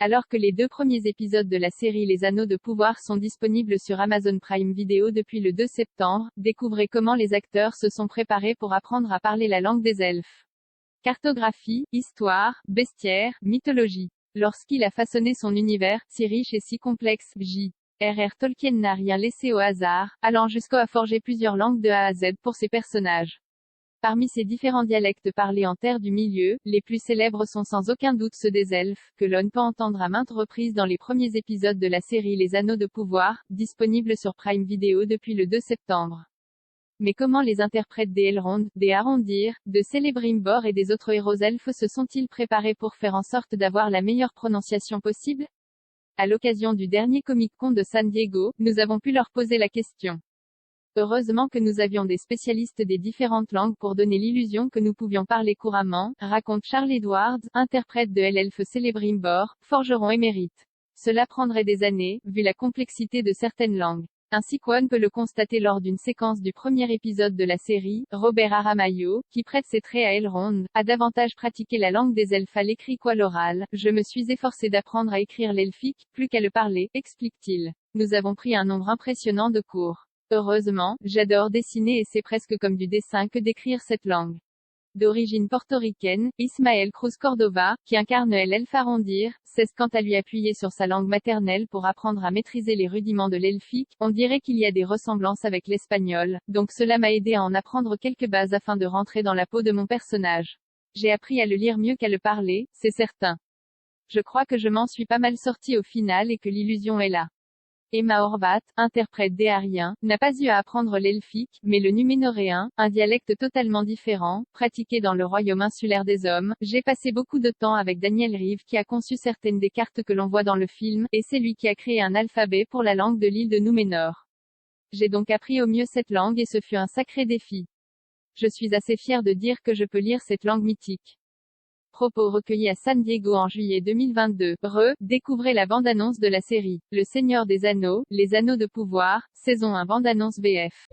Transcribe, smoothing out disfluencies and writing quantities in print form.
Alors que les 2 premiers épisodes de la série Les Anneaux de Pouvoir sont disponibles sur Amazon Prime Video depuis le 2 septembre, découvrez comment les acteurs se sont préparés pour apprendre à parler la langue des elfes. Cartographie, histoire, bestiaire, mythologie. Lorsqu'il a façonné son univers, si riche et si complexe, J.R.R. Tolkien n'a rien laissé au hasard, allant jusqu'à forger plusieurs langues de A à Z pour ses personnages. Parmi ces différents dialectes parlés en Terre du Milieu, les plus célèbres sont sans aucun doute ceux des elfes, que l'on peut entendre à maintes reprises dans les premiers épisodes de la série Les Anneaux de Pouvoir, disponible sur Prime Video depuis le 2 septembre. Mais comment les interprètes des Elrond, des Arondir, de Celebrimbor et des autres héros elfes se sont-ils préparés pour faire en sorte d'avoir la meilleure prononciation possible? À l'occasion du dernier Comic-Con de San Diego, nous avons pu leur poser la question. Heureusement que nous avions des spécialistes des différentes langues pour donner l'illusion que nous pouvions parler couramment, raconte Charles Edwards, interprète de l'elfe Celebrimbor, forgeron émérite. Cela prendrait des années, vu la complexité de certaines langues. Ainsi qu'on peut le constater lors d'une séquence du premier épisode de la série, Robert Aramayo, qui prête ses traits à Elrond, a davantage pratiqué la langue des elfes à l'écrit qu'à l'oral. Je me suis efforcé d'apprendre à écrire l'elfique, plus qu'à le parler, explique-t-il. Nous avons pris un nombre impressionnant de cours. Heureusement, j'adore dessiner et c'est presque comme du dessin que d'écrire cette langue. D'origine portoricaine, Ismael Cruz Cordova, qui incarne l'elfe Arondir, s'est quant à lui appuyé sur sa langue maternelle pour apprendre à maîtriser les rudiments de l'elfique. On dirait qu'il y a des ressemblances avec l'espagnol, donc cela m'a aidé à en apprendre quelques bases afin de rentrer dans la peau de mon personnage. J'ai appris à le lire mieux qu'à le parler, c'est certain. Je crois que je m'en suis pas mal sorti au final et que l'illusion est là. Emma Horvat, interprète d'Éarien, n'a pas eu à apprendre l'elfique, mais le numénoréen, un dialecte totalement différent, pratiqué dans le royaume insulaire des hommes. J'ai passé beaucoup de temps avec Daniel Rive qui a conçu certaines des cartes que l'on voit dans le film, et c'est lui qui a créé un alphabet pour la langue de l'île de Númenor. J'ai donc appris au mieux cette langue et ce fut un sacré défi. Je suis assez fier de dire que je peux lire cette langue mythique. Propos recueillis à San Diego en juillet 2022. Découvrez la bande-annonce de la série Le Seigneur des Anneaux, Les Anneaux de Pouvoir, saison 1 bande-annonce VF.